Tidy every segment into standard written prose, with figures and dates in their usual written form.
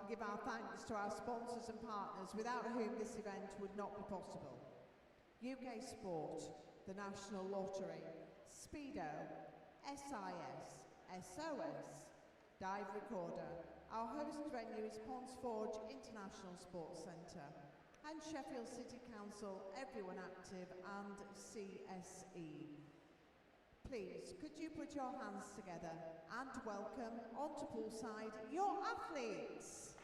give our thanks to our sponsors and partners without whom this event would not be possible. UK Sport, the National Lottery, Speedo, SIS, SOS, Dive Recorder. Our host venue is Ponds Forge International Sports Centre, and Sheffield City Council, Everyone Active and CSE. Please, could you put your hands together and welcome onto poolside your athletes.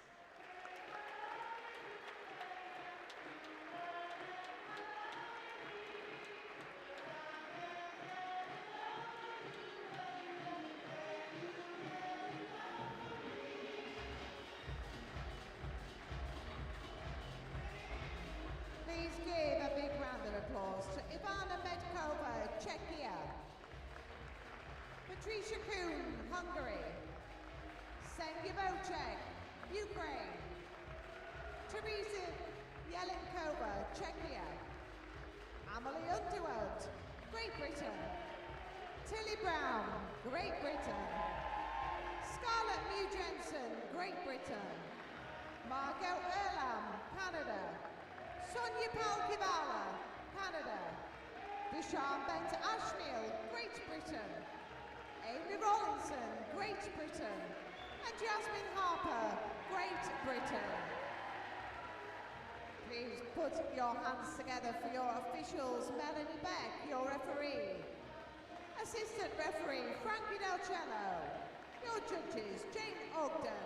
Please give a big round of applause to Ivana Medkova, Czechia, Patricia Kuhn, Hungary, Senja Vocek, Ukraine, Teresa Yelenkova, Czechia, Amelie Underwood, Great Britain, Tilly Brown, Great Britain, Scarlett Mew Jensen, Great Britain, Margot Erlam, Canada, Sonia Palkivala, Canada, Dushan Bent Ashmiel, Great Britain, Amy Rollinson, Great Britain, and Jasmine Harper, Great Britain. Please put your hands together for your officials, Melanie Beck, your referee, assistant referee, Frankie Del Cello, your judges, Jane Ogden,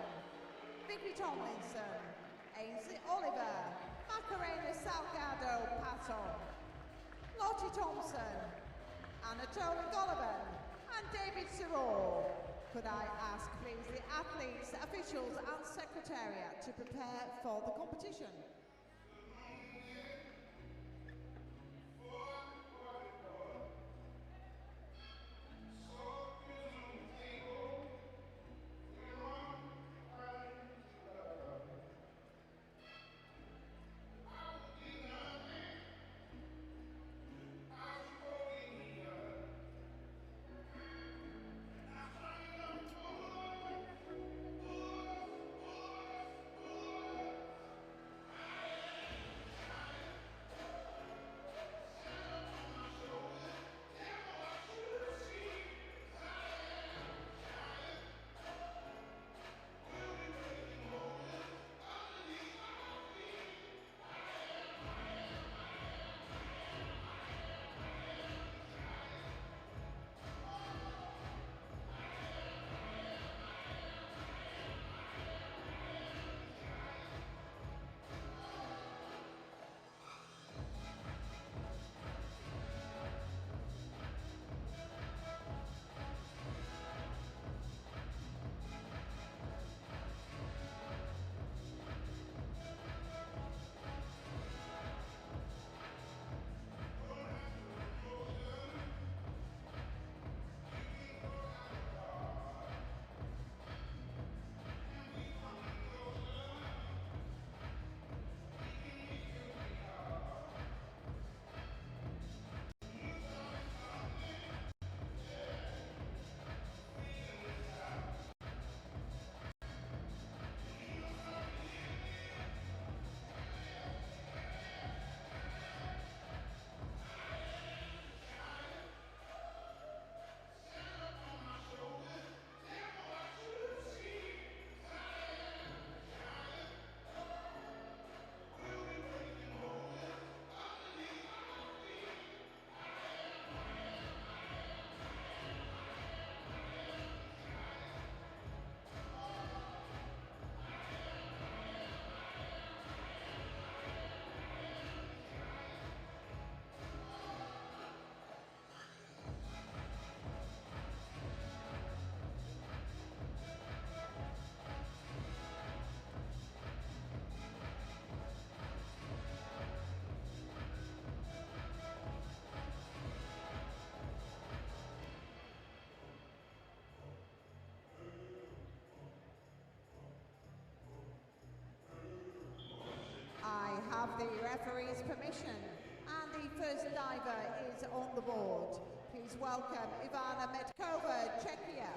Vicky Tomlinson, Ainsley Oliver, Macarena Salgado Patton, Lottie Thompson, Anatoly Golovin, and David Siror. Could I ask please the athletes, officials and secretariat to prepare for the competition. I have the referee's permission and the first diver is on the board. Please welcome Ivana Medkova, Czechia,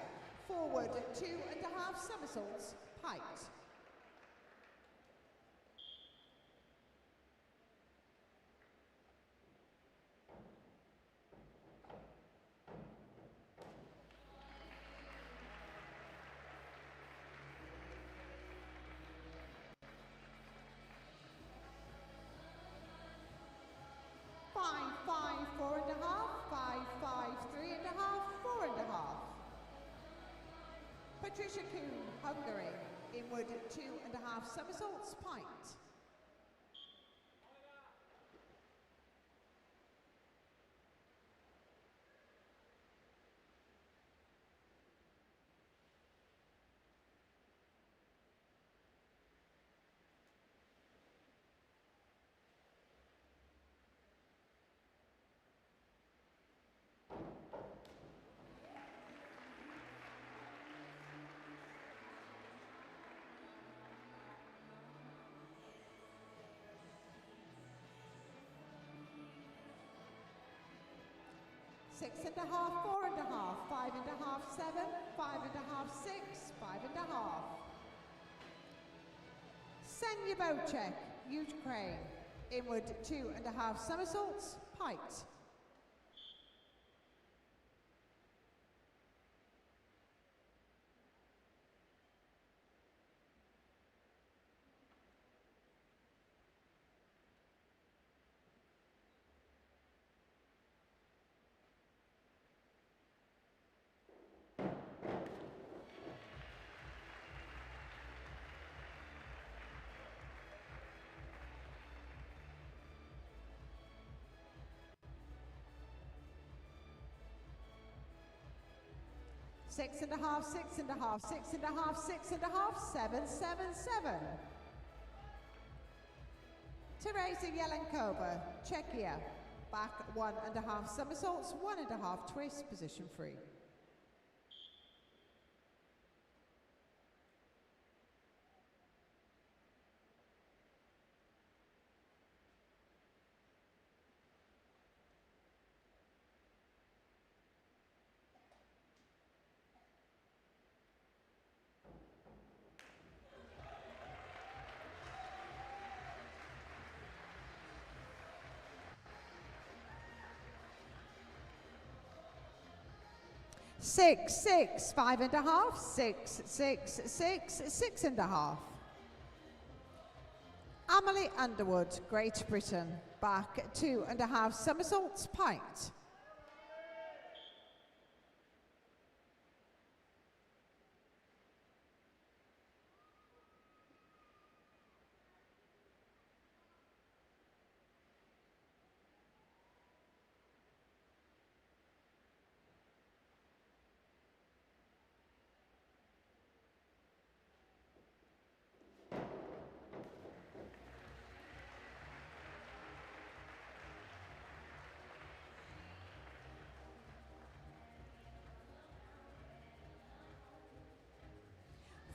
forward 2.5 somersaults, height. Patricia Kuhn, Hungary, inward 2.5 somersaults, pint. Six and a half, 4.5, 5.5, 7, 5.5, 6, 5.5. Senya Bocek, Ukraine, inward 2.5 somersaults, pint. Six and a half, 6.5, 6.5, 6.5, 7, 7, 7. Teresa Yelenkova, Czechia, back 1.5 somersaults, 1.5 twist, position free. Six, 6, 5.5, 6, 6, 6, 6.5. Amelie Underwood, Great Britain, back 2.5 somersaults, pint.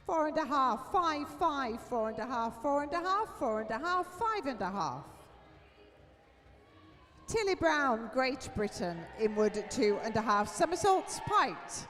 Four and a half, 5, 5, 4.5, 4.5, 4.5, 5.5. Tilly Brown, Great Britain, inward 2.5 somersaults, pint.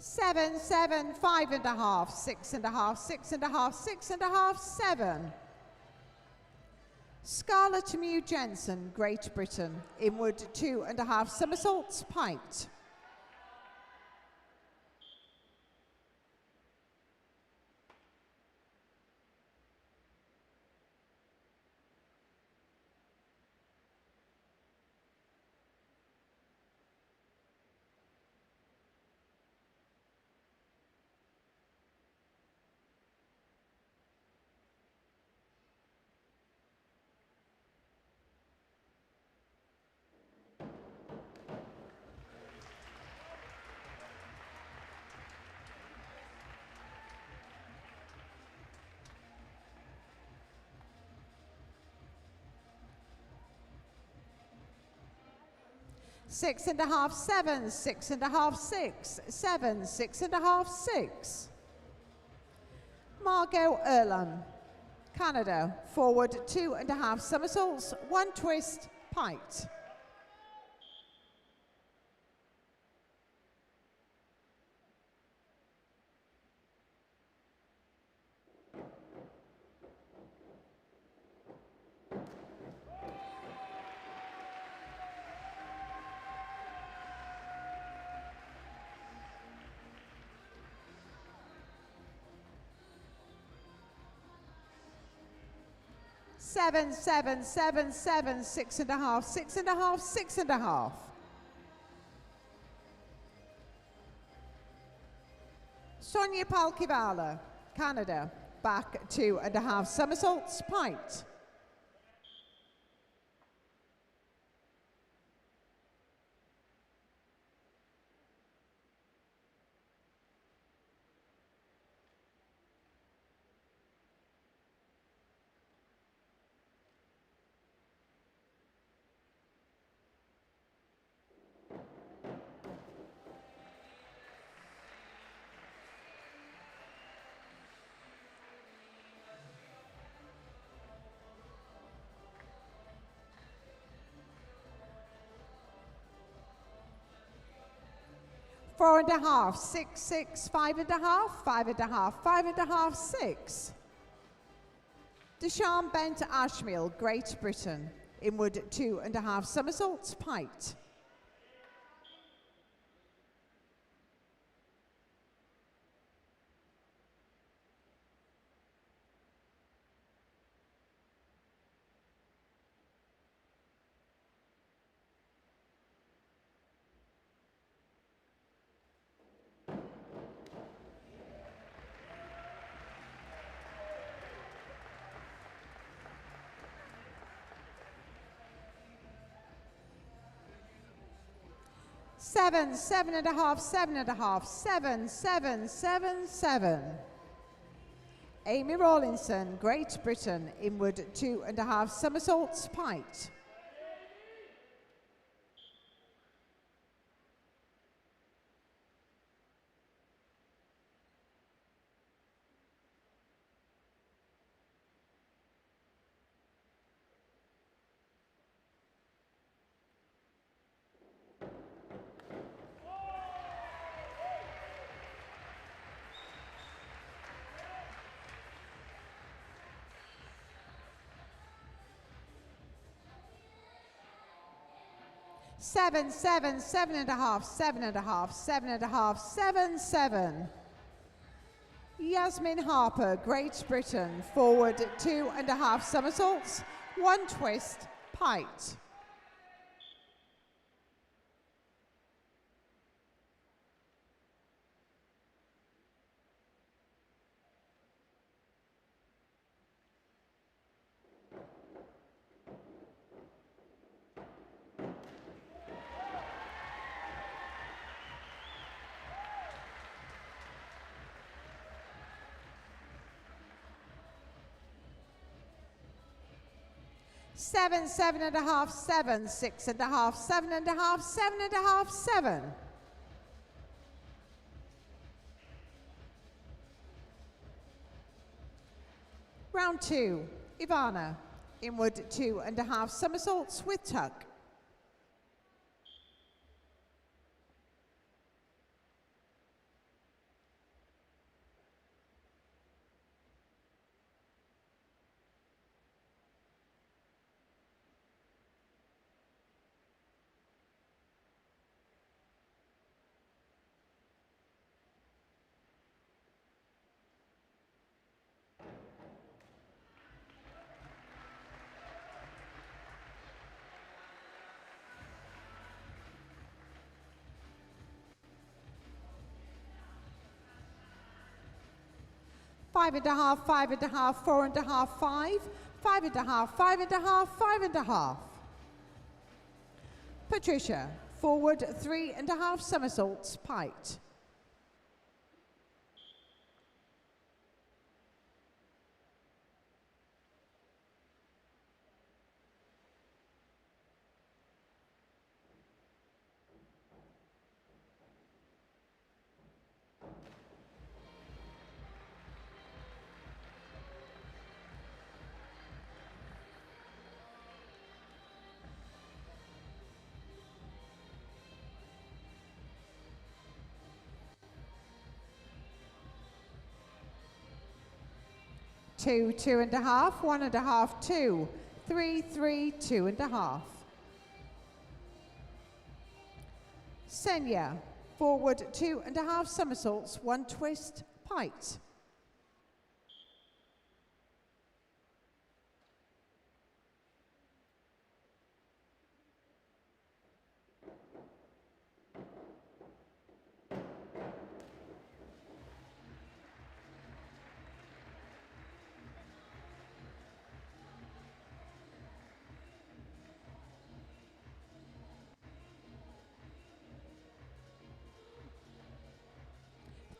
Seven, 7, 5.5, 6.5, 6.5, 6.5, 7. Scarlett Mew Jensen, Great Britain, inward 2.5 somersaults, pint. Six and a half, 7, 6.5, 6, 7, 6.5, 6. Margot Erlam, Canada, forward 2.5 somersaults, 1 twist, pint. 7, 7, 7, 7, 6.5, 6.5, 6.5. Sonia Palkivala, Canada, back 2.5 somersaults, pint. Four and a half, 6, 6, 5.5, 5.5, 5.5, 6. Deshaun Bent Ashmill, Great Britain, inward 2.5 somersaults, pint. Seven, 7.5, 7.5, 7, 7, 7, 7. Amy Rawlinson, Great Britain, inward 2.5 somersaults, pint. Seven, 7, 7.5, 7.5, 7.5, 7, 7. Yasmin Harper, Great Britain, forward 2.5 somersaults, 1 twist, pint. Seven, 7.5, 7, 6.5, 7.5, 7.5, 7. Round 2, Ivana, inward 2.5 somersaults with tuck. Five and a half, 5.5, 4.5, 5, 5.5, 5.5, 5.5. Patricia, forward 3.5 somersaults, pint. Two, 2.5, 1.5, 2, 3, 3, 2.5. Senya, forward 2.5 somersaults, 1 twist, pint.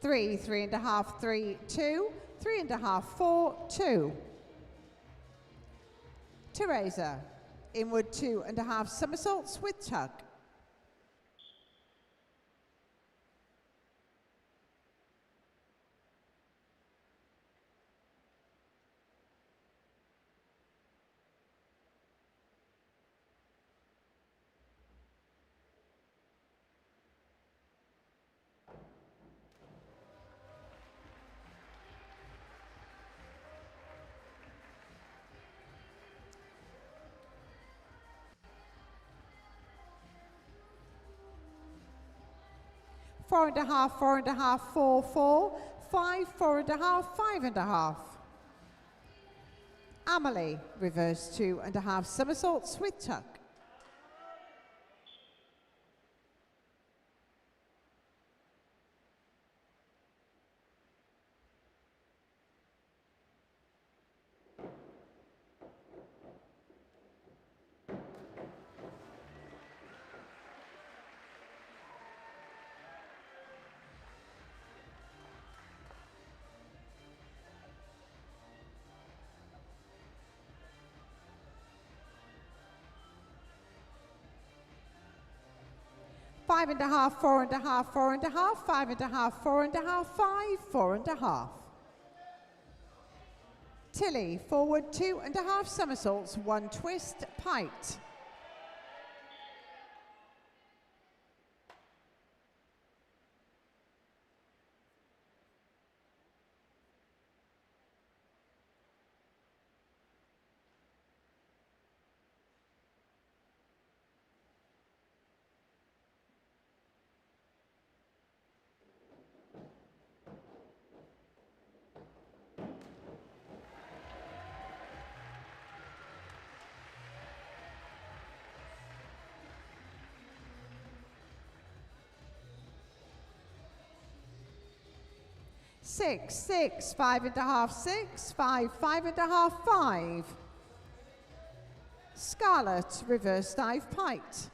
3, 3.5, 3, 2, 3.5, 4, 2. Teresa, inward 2.5 somersaults with tug. Four and a half, 4, 4, 5, 4.5, 5.5. Amelie, reverse 2.5 somersaults with tuck. Five and a half, 4.5, 4.5, 5.5, 4.5, 5, 4.5. Tilly, forward 2.5 somersaults, 1 twist, pite. Six, 6, 5.5, 6, 5, 5.5, 5. Scarlet, reverse dive, pite.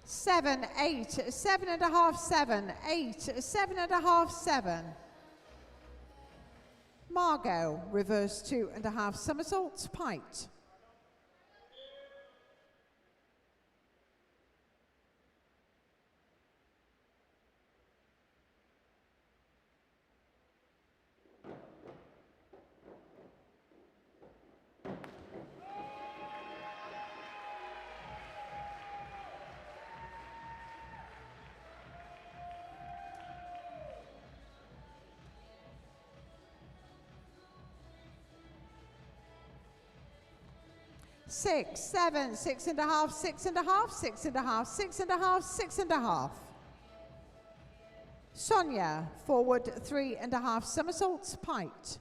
Seven, 8, 7.5, 7, 8, 7.5, 7. Margot, reverse 2.5 somersaults, pite. Six, 7, 6.5, 6.5, 6.5, 6.5, 6.5. Sonia, forward 3.5 somersaults, pite.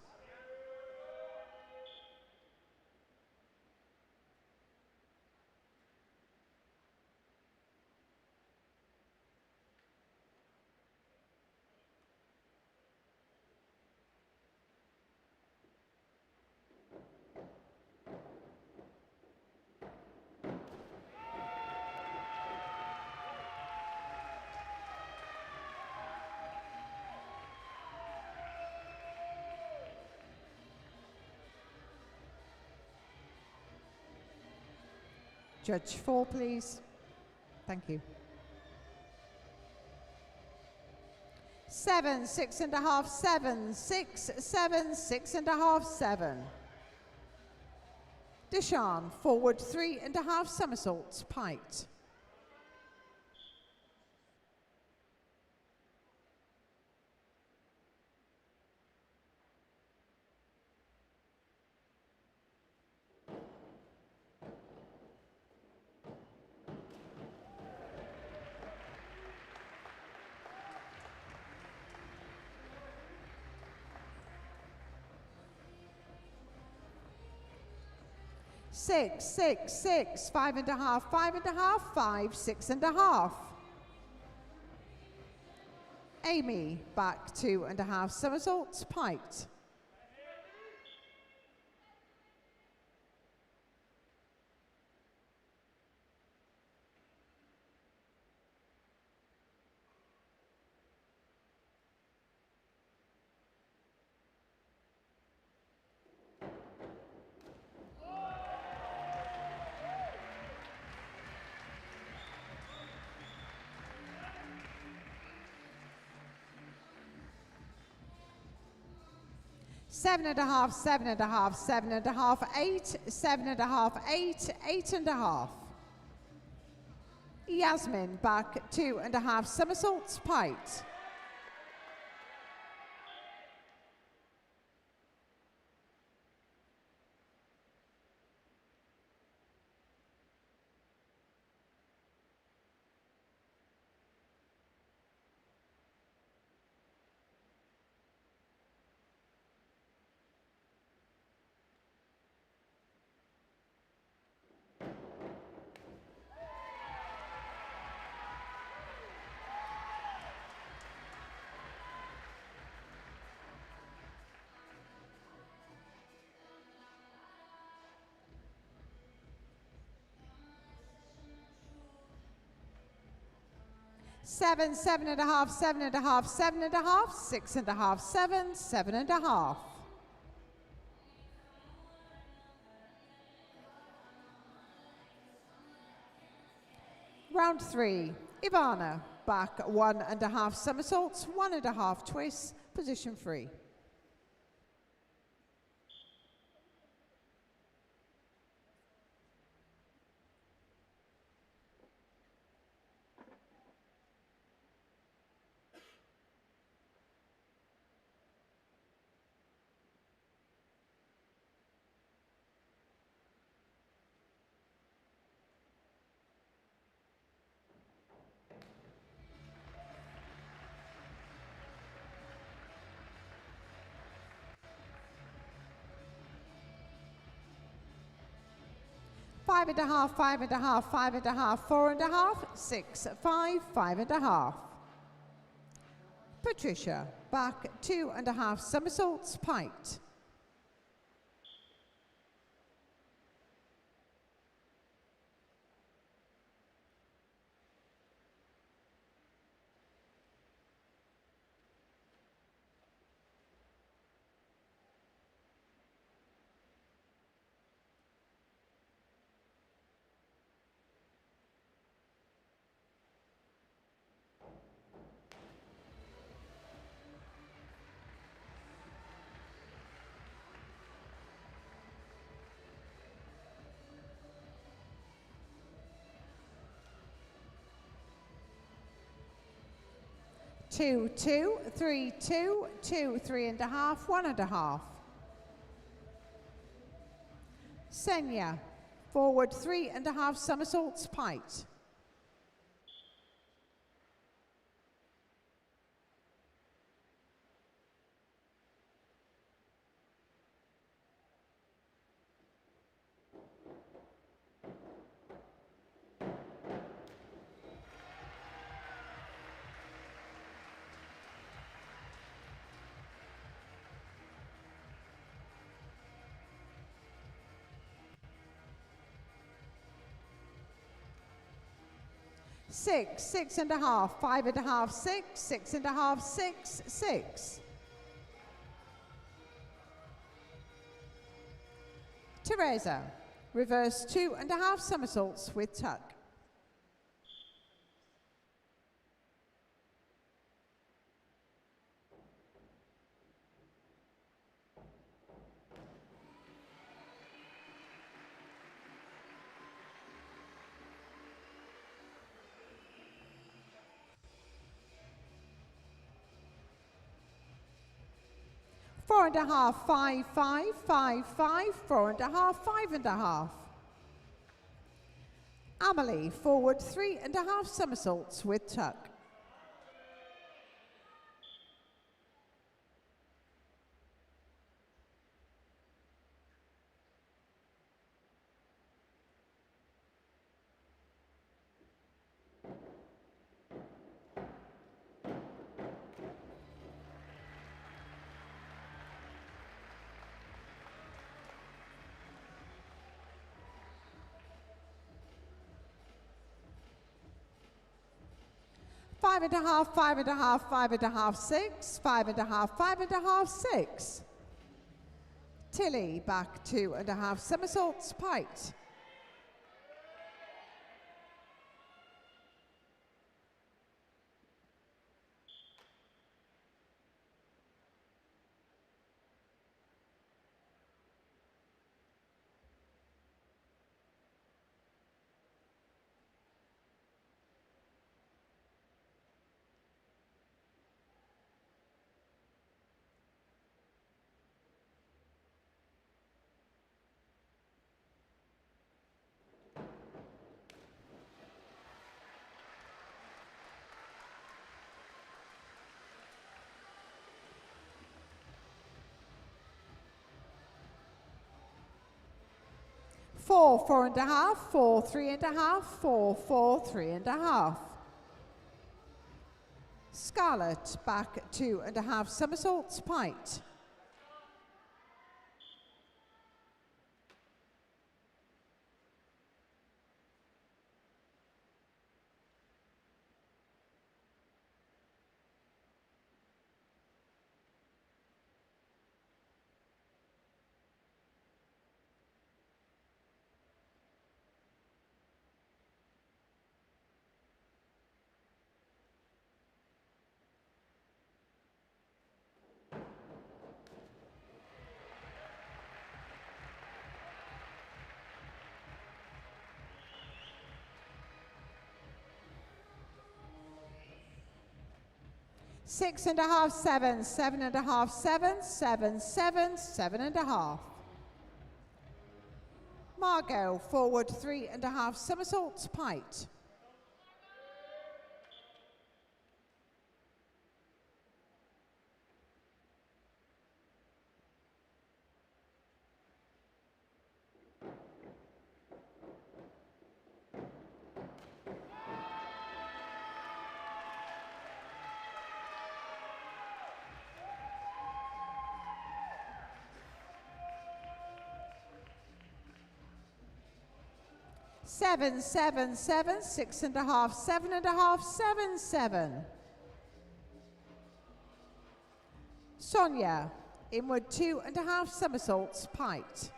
Judge 4, please. Thank you. 7, 6.5, 7, 6, 7, 6.5, 7. Deshan, forward 3.5 somersaults, pite. 6, 6, 6, 5.5, 5.5, 5, 6.5. Amy, back 2.5 somersaults, piked. Seven and a half, 7.5, 7.5, 8, 7.5, 8, 8.5. Yasmin, back 2.5 somersaults, piked. Seven, 7.5, 7.5, 7.5, 6.5, 7, 7.5. Round 3, Ivana, back 1.5 somersaults, 1.5 twists, position free. Five and a half, 5.5, 5.5, 4.5, 6, 5, 5.5. Patricia, back 2.5 somersaults, piked. Two, 2, 3, 2, 2, 3.5, 1.5. Senya, forward 3.5 somersaults, piked. Six, 6.5, 5.5, 6, 6.5, 6, 6. Teresa, reverse 2.5 somersaults with tuck. Four and a half, 5, 5, 5, 5, 4.5, 5.5. Amelie, forward 3.5 somersaults with tuck. 5.5, 5.5, 5.5, 6, 5.5, 5.5, 6. Tilly back 2.5 somersaults, Pite. Four, 4.5, 4, 3.5, 4, 4, 3.5. Scarlett back 2.5 somersaults, Pite. Six and a half, 7, 7.5, 7, 7, 7, 7.5. Margot, forward 3.5 somersaults, Pite. Seven, 7, 7, 6.5, 7.5, 7, 7. Sonia, inward 2.5 somersaults, Pite.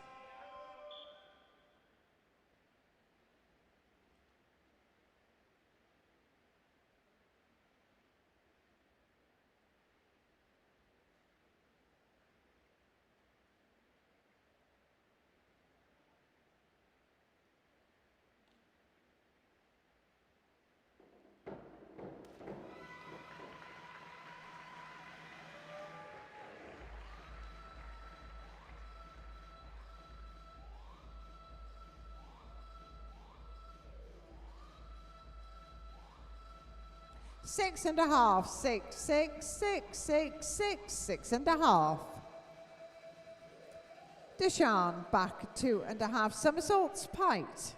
Six and a half, 6, 6, 6, 6, 6, 6.5. Deshan back 2.5 somersaults, Pite.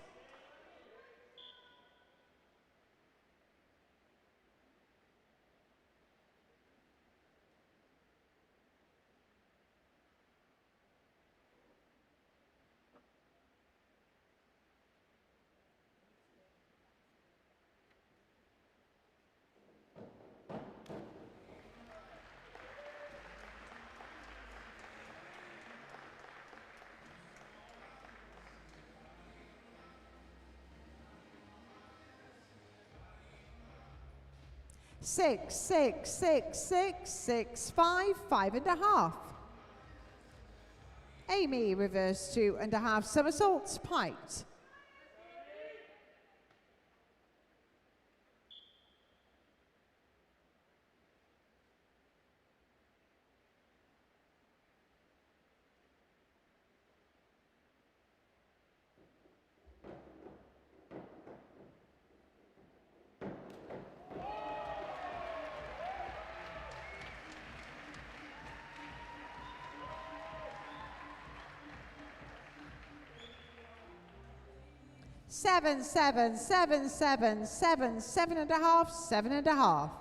Six, 6, 6, 6, 6, 5, 5.5. Amy, reverse 2.5 somersaults, Pite. Seven, 7, 7, 7, 7, 7.5, 7.5.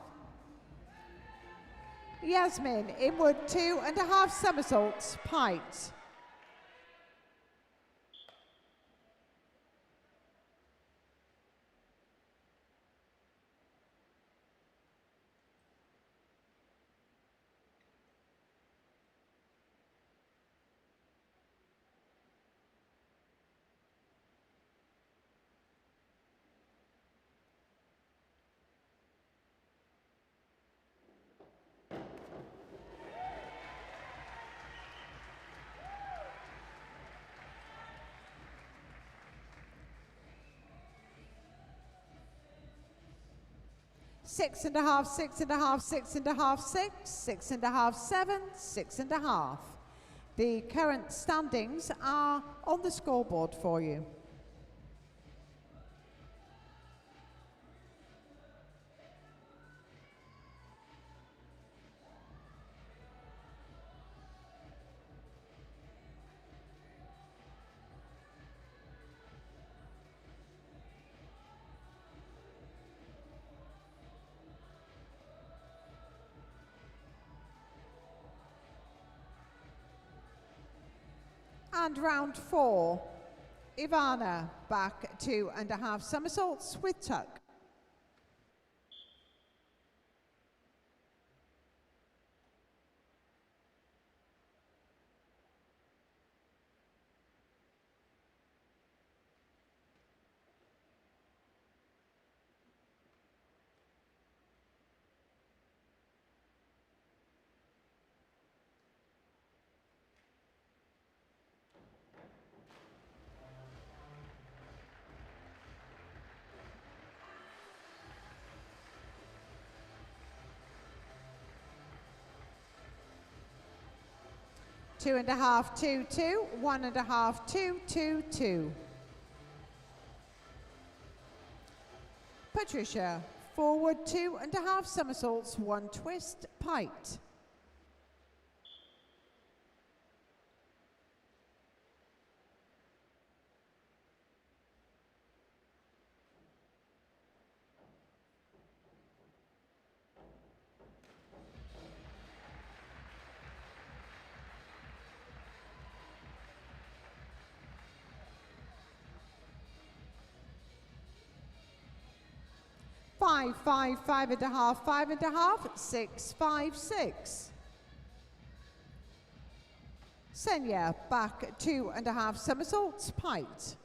Yasmin, inward 2.5 somersaults, Pite. 6 and a half, 6 and a half, 6 and a half, 6, 6 and a half, 7, 6 and a half. The current standings are on the scoreboard for you. And round 4, Ivana back 2 and a half somersaults with tuck. Two and a half, 2, 2, 1 and a half, 2, 2, 2. Patricia, forward 2 and a half somersaults, 1 twist, pite. Five, 5, 5 and a half, 5 and a half, 6, 5, 6. Senya, back 2 and a half somersaults, pite.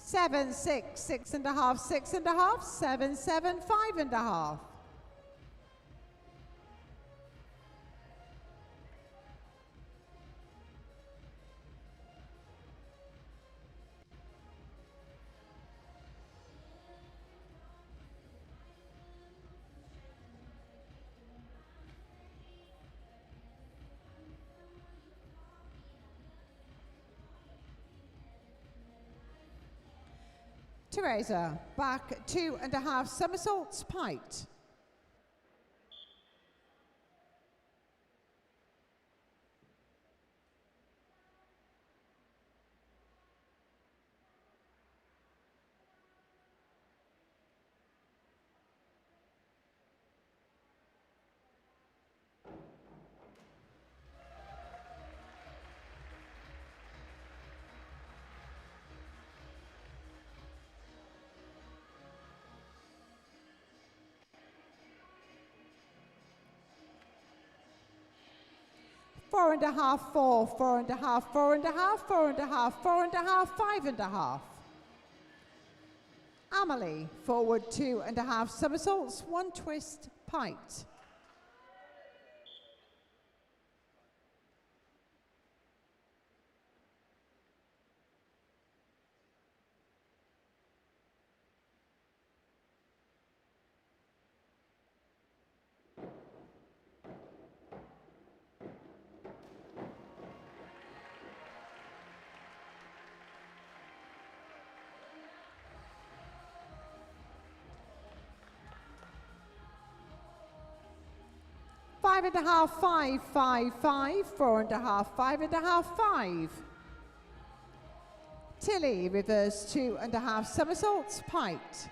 Seven, 6, 6 and a half, 6 and a half, 7, 7, 5 and a half. Teresa, back 2 and a half somersaults, pite. Four and a half, 4, 4 and a half, 4 and a half, 4 and a half, 4 and a half, 5 and a half. Amelie, forward 2 and a half somersaults, 1 twist, pite. Five and a half, 5, 5, 5, 4 and a half, 5 and a half, 5. Tilly, reverse 2 and a half somersaults, pite.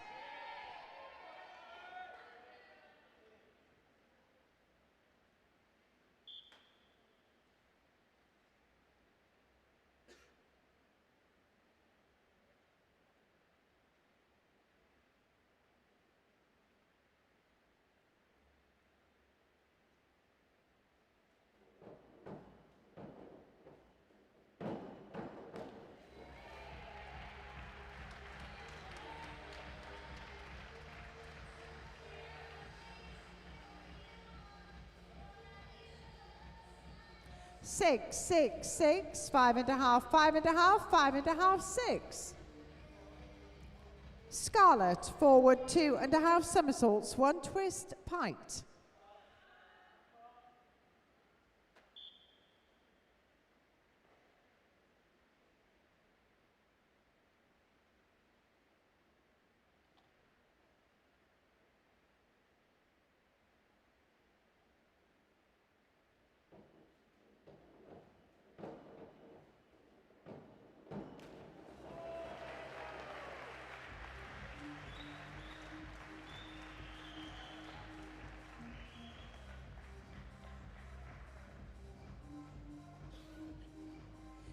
6, 6, 6, 5 and a half, 5 and a half, 5 and a half, 6. Scarlet, forward 2 and a half somersaults, 1 twist, pite.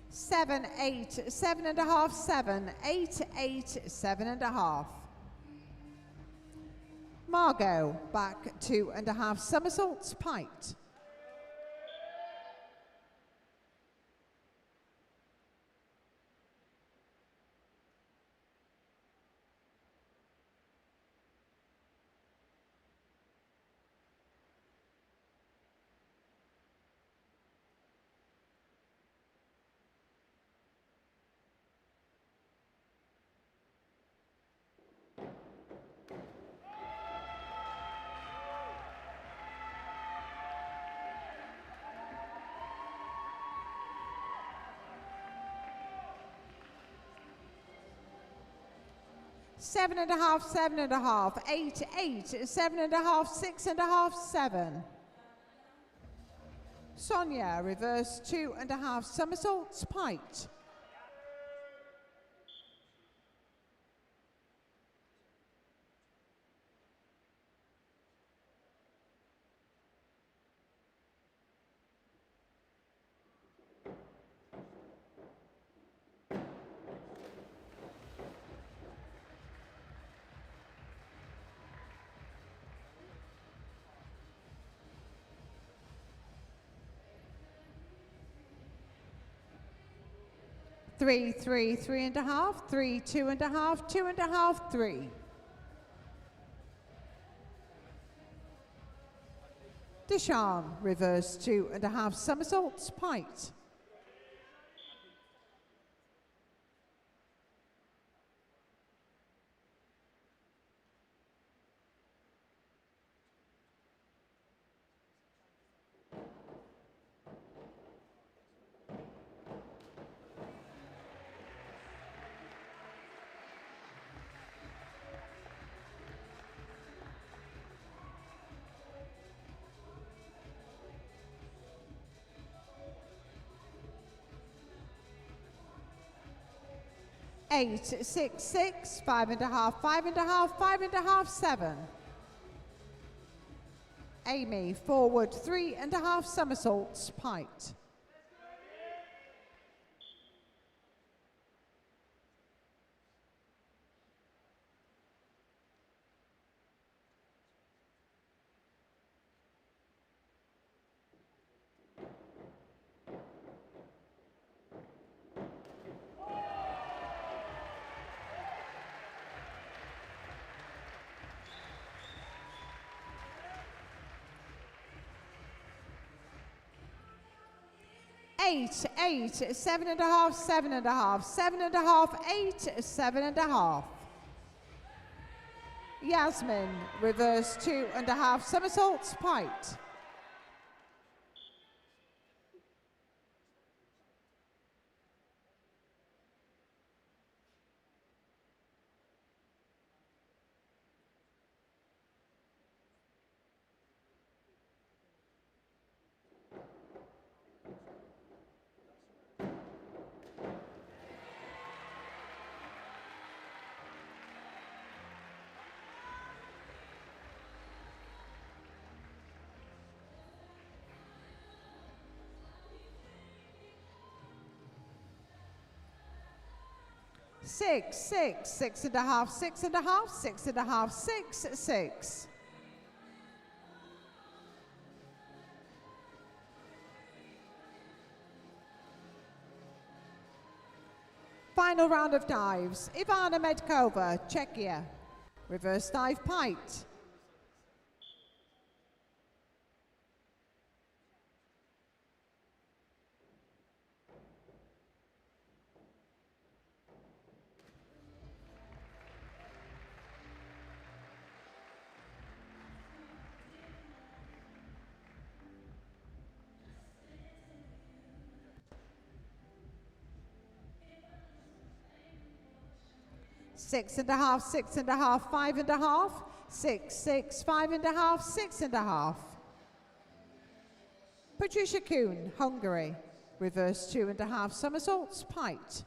Seven, 8, 7 and a half, 7, 8, 8, 7 and a half. Margot, back 2 and a half somersaults, pite. Seven and a half, 7 and a half, 8, 8, 7 and a half, 6 and a half, 7. Sonia, reverse 2 and a half somersaults, pite. Three, 3, 3 and a half, 3, 2 and a half, 2 and a half, 3. Deshan, reverse 2 and a half somersaults, pite. Eight, 6, 6, 5 and a half, 5 and a half, 5 and a half, 7. Amy, forward 3 and a half somersaults, pite. Eight, 8, 7 and a half, 7 and a half, 7 and a half, 8, 7 and a half. Yasmin, reverse 2 and a half somersaults, pite. Six, 6, 6 and a half, 6 and a half, 6 and a half, 6, 6. Final round of dives. Ivana Medkova, Czechia. Reverse dive, pite. 6.5, 6.5, 5.5, 6, 6, 5.5, 6.5. Patricia Kuhn, Hungary, reverse 2.5 somersaults, Pite.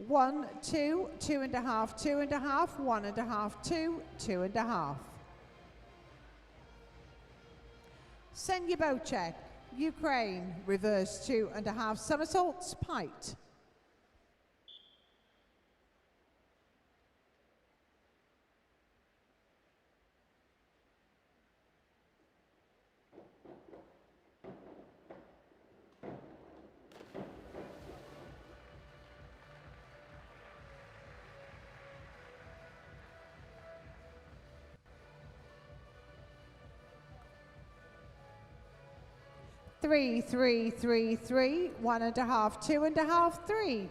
One, two, 2.5, 2.5, 1.5, 2, 2.5. Senyabocek, Ukraine, reverse 2.5 somersaults, Pite. Three, 3, 3, 3, 1.5, 2.5, 3.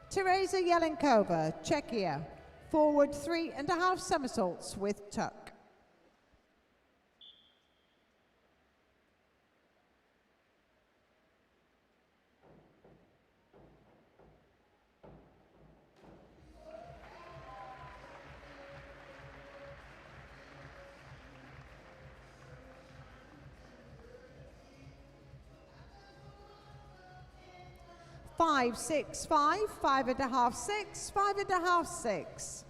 Teresa Jelenkova, Czechia, forward 3.5 somersaults with tuck. Five, 6, 5, 5.5, 6, 5.5, 6.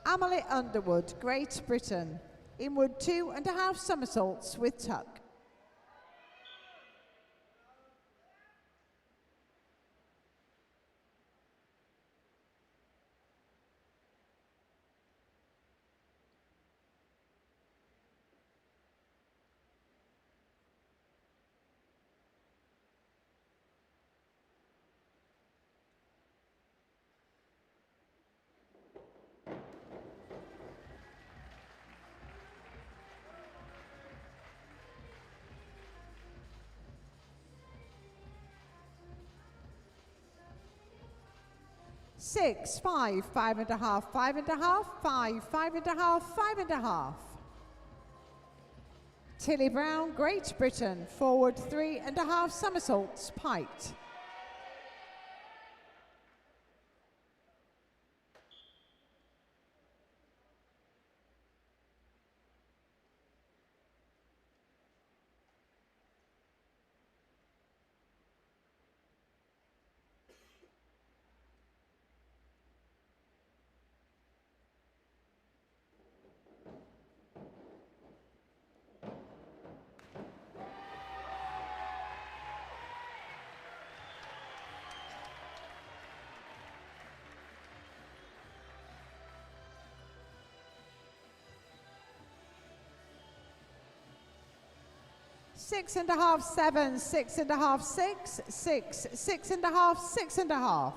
Amelie Underwood, Great Britain, inward 2.5 somersaults with tuck. Six, 5, 5.5, 5.5, 5, 5.5, 5.5. Tilly Brown, Great Britain, forward 3.5 somersaults, Pite. Six and a half, 7, 6.5, 6, 6, 6.5, 6.5.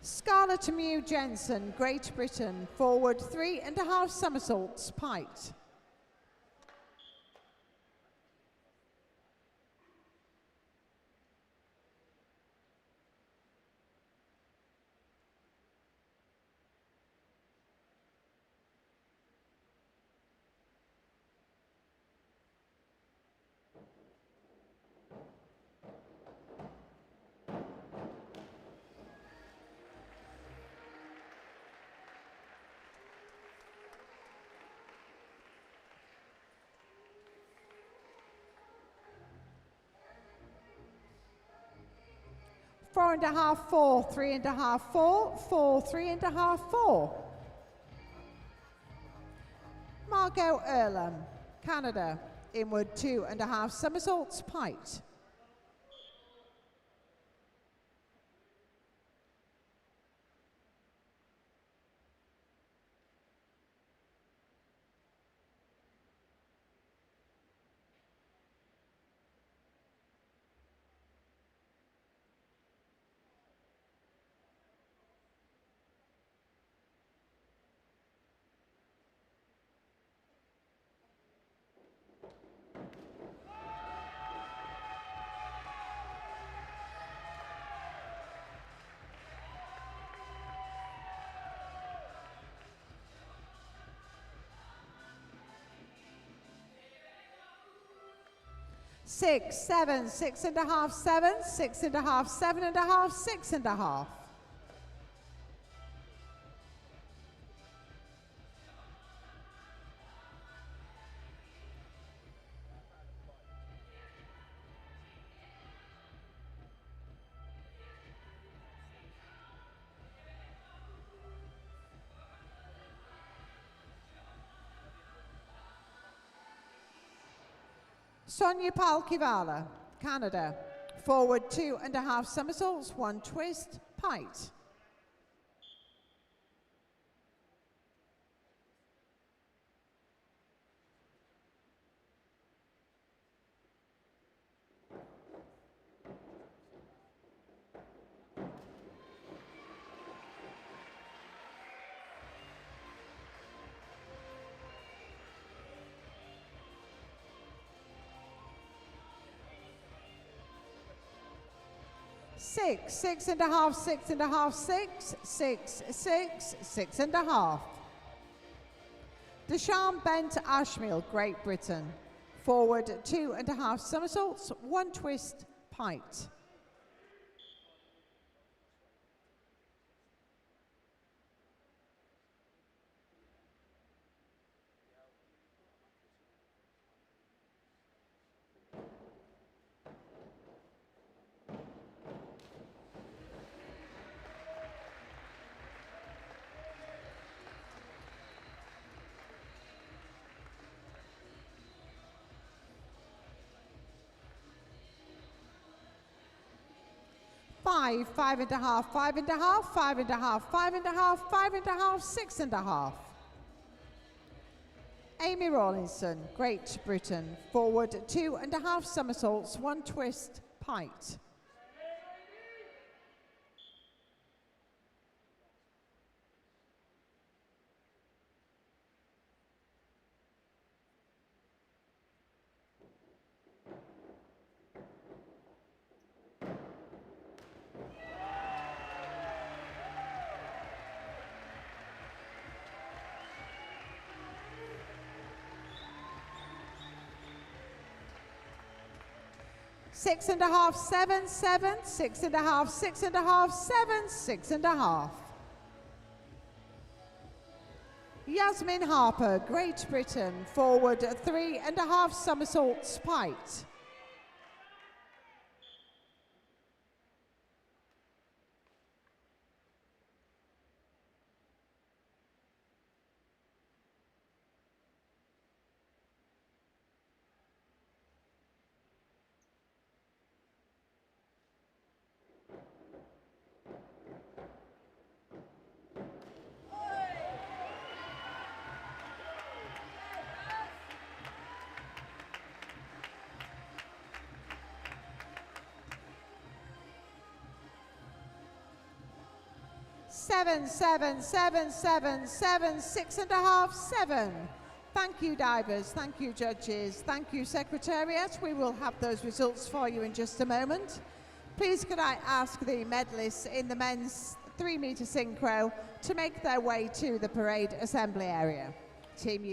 Scarlett Mew Jensen, Great Britain, forward 3.5 somersaults, Pite. Four and a half, 4, 3.5, 4, 4, 3.5, 4. Margot Earlham, Canada, inward 2.5 somersaults, Pite. 6, 7, 6.5, 7, 6.5, 7.5, 6.5. Sonia Palkivala, Canada. Forward 2.5 somersaults, 1 twist, pite. Six, 6.5, 6.5, 6, 6, 6, 6.5. Desham Bent Ashmill, Great Britain. Forward 2.5 somersaults, 1 twist, pite. Five, 5.5, 5.5, 5.5, 5.5, 5.5, 6.5. Amy Rawlinson, Great Britain. Forward 2.5 somersaults, 1 twist, pite. Six and a half, 7, 7, 6.5, 6.5, 7, 6.5. Yasmin Harper, Great Britain. Forward 3.5 somersaults, pite. Seven, 7, 7, 7, 7, 6.5, 7. Thank you, divers. Thank you, judges. Thank you, Secretariat. We will have those results for you in just a moment. Please could I ask the medalists in the men's 3-meter synchro to make their way to the parade assembly area. Team